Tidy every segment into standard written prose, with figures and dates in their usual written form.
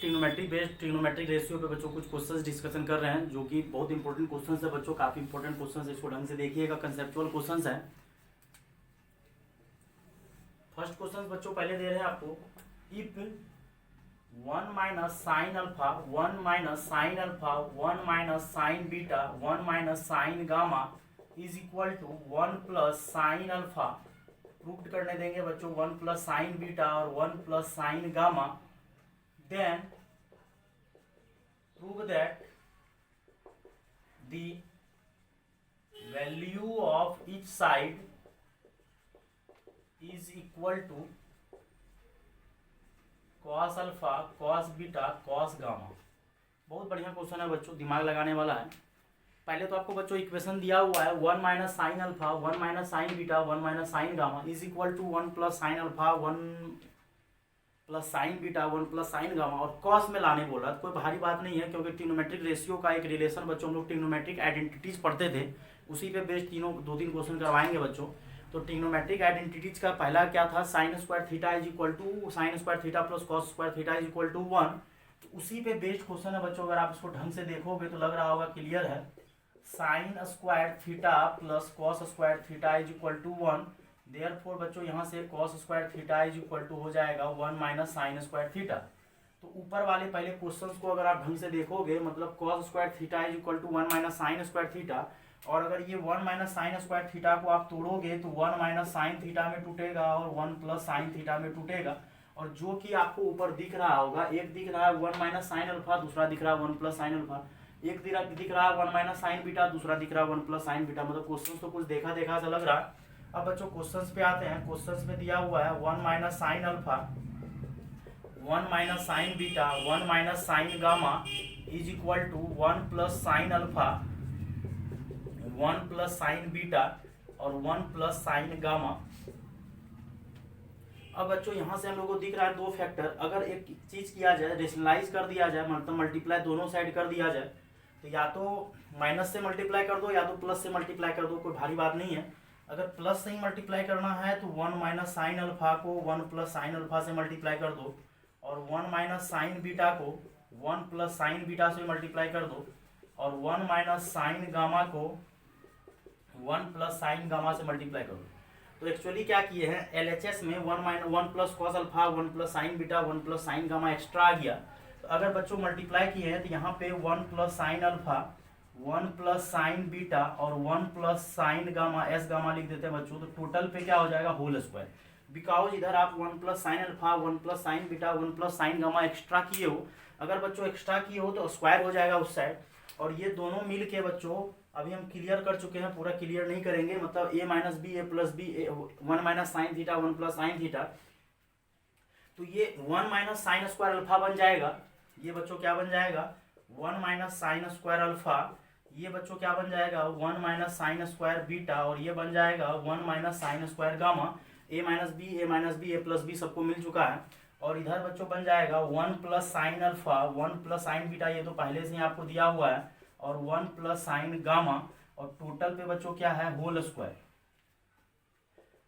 Trigonometric ratio पे बच्चों कुछ क्वेश्चंस डिस्कशन कर रहे हैं जो कि बहुत इंपॉर्टेंट क्वेश्चंस है बच्चों, काफी इंपॉर्टेंट क्वेश्चंस है। इसको ढंग से देखिएगा, कंसेप्चुअल क्वेश्चंस है। फर्स्ट क्वेश्चन बच्चों पहले दे रहे हैं आपको, if 1 minus sine alpha 1 minus sine alpha 1 minus sine beta 1 minus sine gamma is equal to 1 plus sine alpha, prove करने देंगे बच्चों 1 प्लस साइन बीटा और 1 plus sine gamma, then prove that the value of each side is equal to cos alpha cos beta cos gamma. बहुत बढ़िया question है बच्चों, दिमाग लगाने वाला है। पहले तो आपको बच्चों इक्वेशन दिया हुआ है 1 minus sine alpha 1 minus sine beta 1 minus sine gamma is equal to 1 plus sine alpha 1 plus sine beta 1 plus sine gamma, और कॉस में लाने बोल रहा है। कोई भारी बात नहीं है क्योंकि ट्रिग्नोमेट्रिक रेशियो का एक रिलेशन बच्चों हम लोग ट्रिग्नोमेट्रिक आइडेंटिटीज पढ़ते थे, उसी पे बेस्ड दो तीन क्वेश्चन करवाएंगे बच्चों। तो ट्रिग्नोमेट्रिक आइडेंटिटीज का पहला क्या था, sine square theta is equal to sine square theta plus cos square theta is equal to 1। तो उसी पे बेस्ड क्वेश्चन है बच्चों। अगर आप इसको ढंग से देखोगे तो लग रहा होगा क्लियर है। Sine square theta plus cos square theta is equal to 1, therefore बच्चों यहाँ से cos square theta is equal to हो जाएगा 1 माइनस साइन स्क्वायर थीटा। तो ऊपर वाले पहले क्वेश्चंस को अगर आप ढंग से देखोगे, मतलब cos square theta is equal to 1 minus sine square theta, और अगर ये 1 माइनस साइन स्क्वायर थीटा को आप तोड़ोगे तो 1 माइनस साइन थीटा में टूटेगा और 1 प्लस साइन थीटा में टूटेगा। और जो कि आपको ऊपर दिख रहा होगा, एक दिख रहा है 1 माइनस साइन अल्फा, दूसरा दिख रहा है 1 प्लस साइन अल्फा, एक दिख रहा है 1 माइनस साइन बीटा, दूसरा दिख रहा है 1 प्लस साइन बीटा। मतलब क्वेश्चन तो कुछ देखा देखा सा लग रहा है। अब बच्चों क्वेश्चंस पे आते हैं। क्वेश्चंस में दिया हुआ है 1 minus sine alpha 1 minus sine beta 1 minus sine gamma is equal to 1 plus sine alpha 1 plus sine beta और 1 प्लस साइन गामा। अब बच्चों यहाँ से हम लोग को दिख रहा है दो फैक्टर। अगर एक चीज किया जाए, रेशनलाइज कर दिया जाए, मतलब मल्टीप्लाई दोनों साइड कर दिया जाए, तो या तो माइनस से मल्टीप्लाई कर दो या तो प्लस से मल्टीप्लाई कर दो, कोई भारी बात नहीं है। अगर प्लस से ही मल्टीप्लाई करना है तो 1 माइनस साइन अल्फा को 1 प्लस साइन अल्फा से मल्टीप्लाई कर दो, और 1 माइनस साइन बीटा को 1 प्लस साइन बीटा से मल्टीप्लाई कर दो, और 1 माइनस साइन गामा को 1 प्लस साइन गामा से मल्टीप्लाई कर दो। तो एक्चुअली क्या किए हैं, LHS में 1 plus cos alpha 1 plus sine beta 1 plus sine gamma extra आ गया। तो अगर बच्चों मल्टीप्लाई किए हैं तो यहाँ पे 1 plus sine alpha 1 plus sine beta और 1 plus sine gamma, S gamma लिख देते हैं बच्चों। तो टोटल पे क्या हो जाएगा, होल स्क्वायर। बिकॉज इधर आप 1 plus sine alpha 1 plus sine beta 1 plus sine gamma extra किए हो। अगर बच्चों एक्स्ट्रा किए हो तो स्क्वायर हो जाएगा उस साइड, और ये दोनों मिल के बच्चों अभी हम क्लियर कर चुके हैं, पूरा क्लियर नहीं करेंगे। मतलब a minus B A plus B 1 minus sine theta 1 plus sine theta, तो ये 1 माइनस साइन स्क्वायर अल्फा बन जाएगा। ये बच्चों क्या बन जाएगा, 1 माइनस साइन स्क्वायर अल्फा। ये बच्चों क्या बन जाएगा, 1 माइनस साइन स्क्वायर बीटा, और ये बन जाएगा 1 minus sine square gamma. a minus B A plus B सबको मिल चुका है। और इधर बच्चों बन जाएगा 1 plus sine alpha 1 plus sine beta, ये तो पहले से ही आपको दिया हुआ है, और 1 प्लस साइन गामा, और टोटल पे बच्चों क्या है, होल स्क्वायर।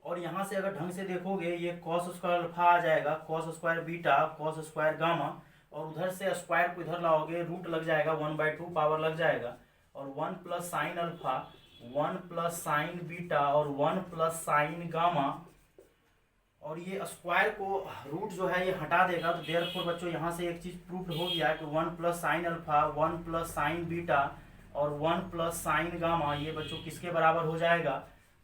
और यहाँ से अगर ढंग से देखोगे ये कॉस स्क्वायर अल्फा आ जाएगा, cos square beta cos square gamma, और उधर से स्क्वायर को इधर लाओगे, रूट लग जाएगा 1/2 पावर लग जाएगा, और 1 plus sine alpha 1 plus sine beta और 1 प्लस साइन गामा, और ये स्क्वायर को रूट जो है ये हटा देगा। तो देयरफॉर बच्चों यहाँ से एक चीज प्रूव्ड हो गया कि 1 plus sine alpha 1 plus sine beta और 1 प्लस साइन गामा, ये बच्चों किसके बराबर हो जाएगा,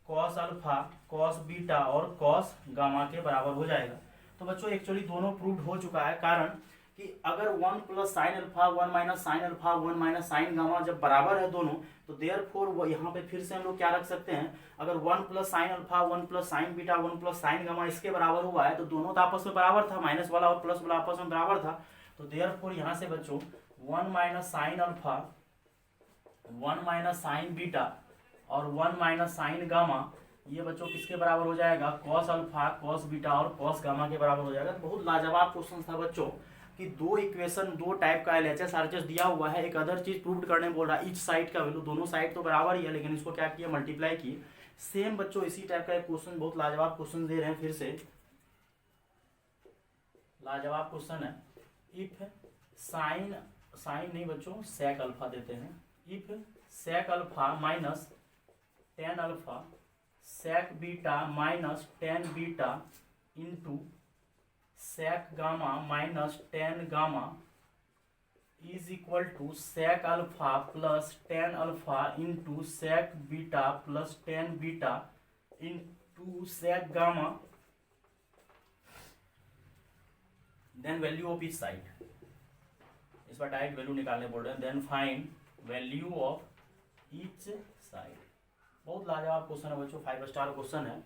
कॉस अल्फा कॉस बीटा और कॉस गामा के बराबर हो जाएगा। तो बच्चों एक्चुअली दोनों प्रूव्ड हो चुका है, कारण कि अगर 1 plus sine alpha 1 minus sine alpha 1 minus sine gamma जब बराबर है दोनों, तो देयरफॉर यहाँ पे फिर से हम लोग क्या रख सकते हैं, अगर 1 plus sine alpha 1 plus sine beta 1 plus sine gamma इसके बराबर हुआ है, तो दोनों तो आपस में बराबर था, माइनस वाला और प्लस वाला आपस में बराबर था। तो देयरफॉर यहाँ से बच्चों 1 minus sine alpha 1 minus sine beta और 1 माइनस साइन गामा, ये बच्चों किसके बराबर हो जाएगा, कॉस अल्फा कॉस बीटा और कॉस गामा के बराबर हो जाएगा। बहुत लाजवाब क्वेश्चन था बच्चों कि दो इक्वेशन दो टाइप का LHS RHS दिया हुआ है, एक अदर चीज प्रूव करने बोल रहा है, ईच साइड का वैल्यू, दोनों साइड तो बराबर ही है, लेकिन इसको क्या किया, मल्टीप्लाई किए। सेम बच्चों इसी टाइप का एक क्वेश्चन, बहुत लाजवाब क्वेश्चन दे रहे हैं, फिर से लाजवाब क्वेश्चन है। इफ साइन साइन नहीं बच्चों, सेक अल्फा देते हैं। If sec alpha minus tan alpha sec beta minus tan beta into sec gamma minus tan gamma is equal to sec alpha plus tan alpha into sec beta plus tan beta into sec gamma, then value of each side. इस पर direct value निकालने बोल रहे हैं। Then find value of each side. बहुत लाजवाब question है बच्चों, 5 स्टार क्वेश्चन है।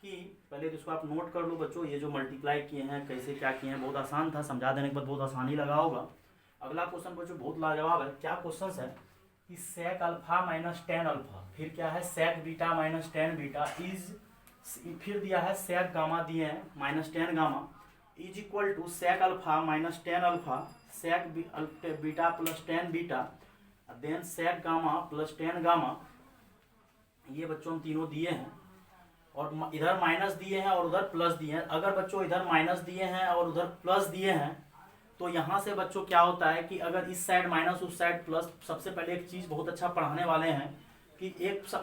कि पहले तो इसको आप नोट कर लो बच्चों, ये जो मल्टीप्लाई किए हैं कैसे क्या किए हैं, बहुत आसान था, समझा देने के बाद बहुत आसानी लगा होगा। अगला क्वेश्चन बच्चों बहुत लाजवाब है। क्या क्वेश्चन है कि sec alpha minus tan alpha, फिर क्या है sec beta minus tan beta is, फिर दिया है सेक गामा दिए हैं minus tan gamma is equal to sec alpha minus tan alpha sec beta plus tan beta then sec gamma plus tan gamma. ये बच्चों हम तीनों दिए हैं और इधर माइनस दिए हैं और उधर प्लस दिए हैं। अगर बच्चों इधर माइनस दिए हैं और उधर प्लस दिए हैं तो यहाँ से बच्चों क्या होता है कि अगर इस साइड माइनस उस साइड प्लस, सबसे पहले एक चीज़ बहुत अच्छा पढ़ाने वाले हैं कि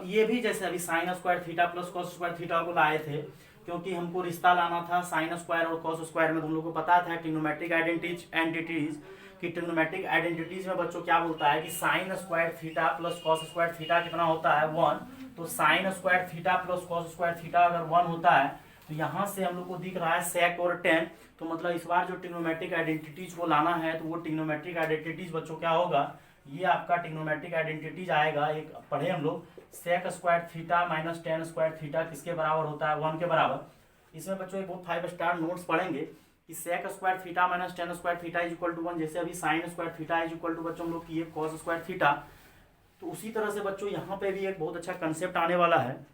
ये भी जैसे अभी sine square theta plus cos square theta को लाए थे, क्योंकि हमको रिश्ता लाना था साइन स्क्वायर और कॉस स्क्वायर में। हम लोग को पता था ट्रिग्नोमेट्रिक एंटिटीज कि ट्रिग्नोमेट्रिक आइडेंटिटीज में बच्चों क्या बोलता है कि sign square theta plus cos square theta कितना होता है 1। तो sign square theta plus cos square theta अगर 1 होता है तो यहाँ से हम लोग को दिख रहा है सेक और टेन। तो मतलब इस बार जो ट्रिग्नोमेट्रिक आइडेंटिटीज को लाना है तो वो ट्रिग्नोमेट्रिक आइडेंटिटीज बच्चों क्या होगा, ये आपका ट्रिग्नोमेट्रिक आइडेंटिटीज आएगा। एक पढ़े हम लोग, sec square theta minus tan square theta किसके बराबर होता है 1 के बराबर। इसमें बच्चों एक बहुत 5 स्टार नोट्स पढ़ेंगे कि sec square theta minus tan square theta is equal to 1। जैसे अभी sine square theta is equal to बच्चों हम लोग किए कॉस स्क्वायर थीटा, तो उसी तरह से बच्चों यहाँ पे भी एक बहुत अच्छा कंसेप्ट आने वाला है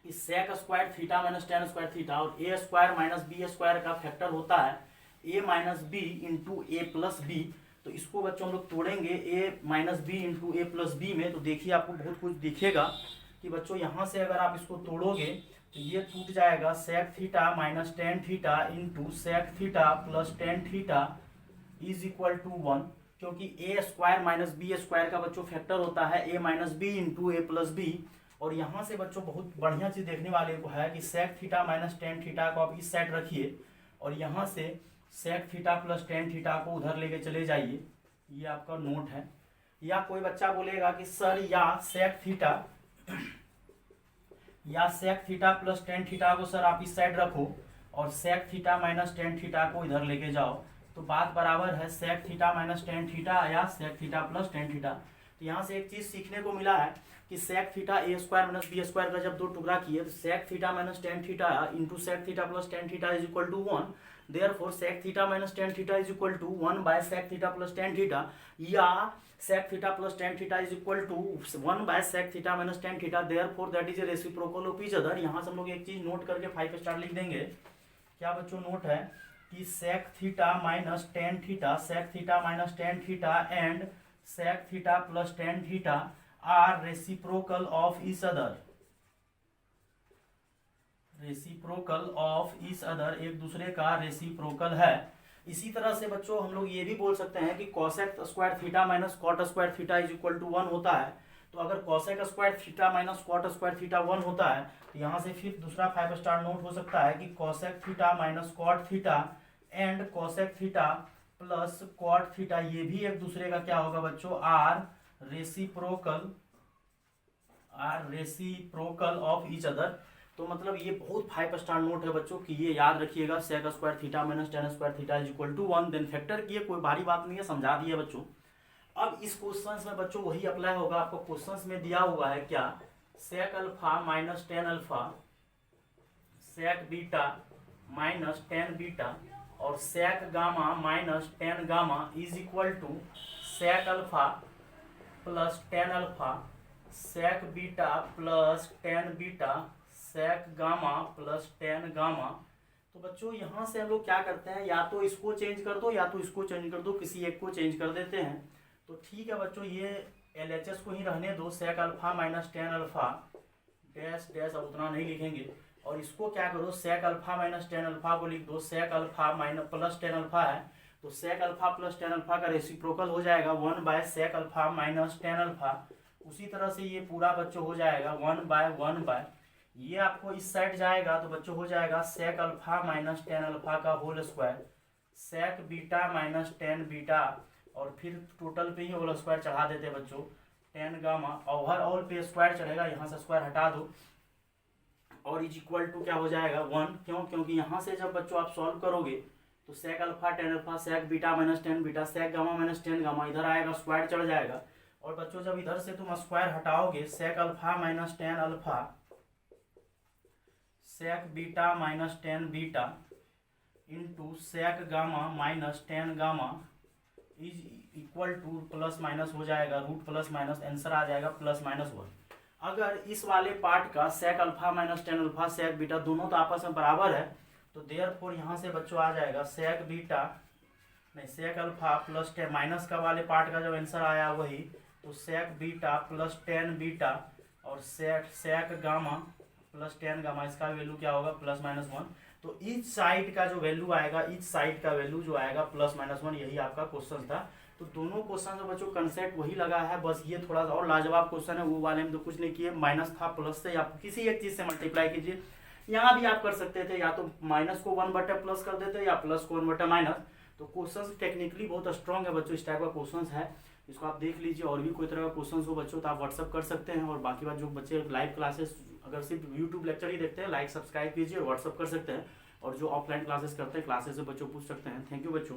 कि sec square theta minus tan square theta और A square minus B square का फैक्टर होता है A minus B into A plus B. तो इसको बच्चों हम लोग तोड़ेंगे A minus B into A plus B में, तो देखिए आपको बहुत कुछ दिखेगा कि बच्चों यहाँ से अगर आप इसको तोड़ोगे तो ये टूट जाएगा sec theta minus tan theta into sec theta plus tan theta is equal to 1, क्योंकि A square minus B square का बच्चों फैक्टर होता है A minus B into A plus B. और यहाँ से बच्चों बहुत बढ़िया चीज़ देखने वाले को है कि sec theta minus tan theta को आप इस साइड रखिए और यहाँ से sec theta plus tan theta को उधर लेके चले जाइए। ये आपका नोट है। या कोई बच्चा बोलेगा कि सर या sec theta plus tan theta को सर आप इस साइड रखो और sec theta minus tan theta को इधर लेके जाओ, तो बात बराबर है sec theta minus tan theta या sec theta plus tan theta. तो यहाँ से एक चीज़ सीखने को मिला है कि sec theta A square minus B square का जब दो टुकड़ा किए तो sec theta minus tan theta into sec theta plus tan theta is equal to 1। Therefore sec theta minus tan theta is equal to 1 by sec theta plus tan theta, या sec theta plus tan theta is equal to 1 by sec theta minus tan theta. Therefore that is a reciprocal of each other. यहाँ से हम लोग एक चीज note करके 5 star लिख देंगे। क्या बच्चों नोट है कि sec theta minus tan theta, sec theta minus tan theta and sec theta plus tan theta are reciprocal of each other. Reciprocal of each other, एक दूसरे का रेसिप्रोकल है। इसी तरह से बच्चों हम लोग ये भी बोल सकते हैं कि cosec square theta minus cot square theta is equal to 1 होता है। तो अगर cosec square theta minus cot square theta 1 होता है तो यहाँ से फिर दूसरा 5 स्टार नोट हो सकता है कि cosec theta minus cot theta and cosec theta plus cot theta, ये भी एक दूसरे का क्या होगा बच्चों are reciprocal of each other. तो मतलब ये बहुत 5 स्टार नोट है बच्चों कि ये याद रखिएगा sec square theta minus tan square theta is equal to 1। Then factor किए, कोई भारी बात नहीं है, समझा दिया बच्चों। अब इस क्वेश्चंस में बच्चों वही अप्लाई होगा। आपको क्वेश्चंस में दिया हुआ है क्या, sec alpha minus tan alpha sec beta minus tan beta और sec gamma minus tan gamma is equal to sec alpha plus tan alpha sec beta plus tan beta sec gamma plus tan gamma. तो बच्चों यहाँ से हम लोग क्या करते हैं, या तो इसको चेंज कर दो या तो इसको चेंज कर दो, किसी एक को चेंज कर देते हैं। तो ठीक है बच्चों, ये LHS को ही रहने दो, sec alpha minus tan alpha dash dash, अब उतना नहीं लिखेंगे। और इसको क्या करो, sec alpha minus tan alpha को लिख दो, sec alpha minus plus tan alpha है तो sec alpha plus tan alpha का रेसिप्रोकल हो जाएगा 1/सेक अल्फा माइनस टेन अल्फा। उसी तरह से ये पूरा बच्चों हो जाएगा 1/1 ये आपको इस साइड जाएगा तो बच्चों हो जाएगा sec alpha minus tan alpha का whole square, sec beta minus tan beta, और फिर टोटल पे ही होल स्क्वायर चढ़ा देते बच्चों, टेन गामा, ओवरऑल पे स्क्वायर चढ़ेगा, यहाँ से स्क्वायर हटा दो और इज इक्वल टू क्या हो जाएगा 1। क्यों? क्योंकि यहाँ से जब बच्चों आप सॉल्व करोगे तो sec alpha ten alpha sec beta minus tan beta sec gamma minus tan gamma, इधर आएगा स्क्वायर चढ़ जाएगा। और बच्चों जब इधर से तुम स्क्वायर हटाओगे sec alpha minus tan alpha sec beta minus tan beta into sec gamma minus tan gamma is equal to plus minus हो जाएगा रूट प्लस माइनस, आंसर आ जाएगा +-1। अगर इस वाले पार्ट का sec alpha minus tan alpha sec beta दोनों तो आपस में बराबर है, तो देयरफॉर यहाँ से बच्चों आ जाएगा सेक बीटा नहीं sec alpha plus tan, minus का वाले पार्ट का जब आंसर आया वही, तो sec beta plus tan beta और sec gamma plus tan gamma, इसका वैल्यू क्या होगा +-1। तो इच साइड का जो वैल्यू आएगा, इच साइड का वैल्यू जो आएगा +-1, यही आपका क्वेश्चन था। तो दोनों क्वेश्चन जो बच्चों कंसेप्ट वही लगा है, बस ये थोड़ा सा और लाजवाब क्वेश्चन है, वो वाले में तो कुछ नहीं किए, माइनस था प्लस से, या किसी एक चीज से मल्टीप्लाई कीजिए। यहाँ भी आप कर सकते थे, या तो माइनस को 1/+ कर देते या प्लस को 1/-। तो क्वेश्चन टेक्निकली बहुत स्ट्रॉन्ग है बच्चों, इस टाइप का क्वेश्चन है, इसको आप देख लीजिए। और भी कोई तरह का क्वेश्चन हो बच्चों तो आप व्हाट्सअप कर सकते हैं। और बाकी बात जो बच्चे लाइव क्लासेस अगर सिर्फ यूट्यूब लेक्चर ही देखते हैं, लाइक सब्सक्राइब कीजिए और व्हाट्सअप कर सकते हैं। और जो ऑफलाइन क्लासेस करते हैं क्लासेस से बच्चों पूछ सकते हैं। थैंक यू बच्चों।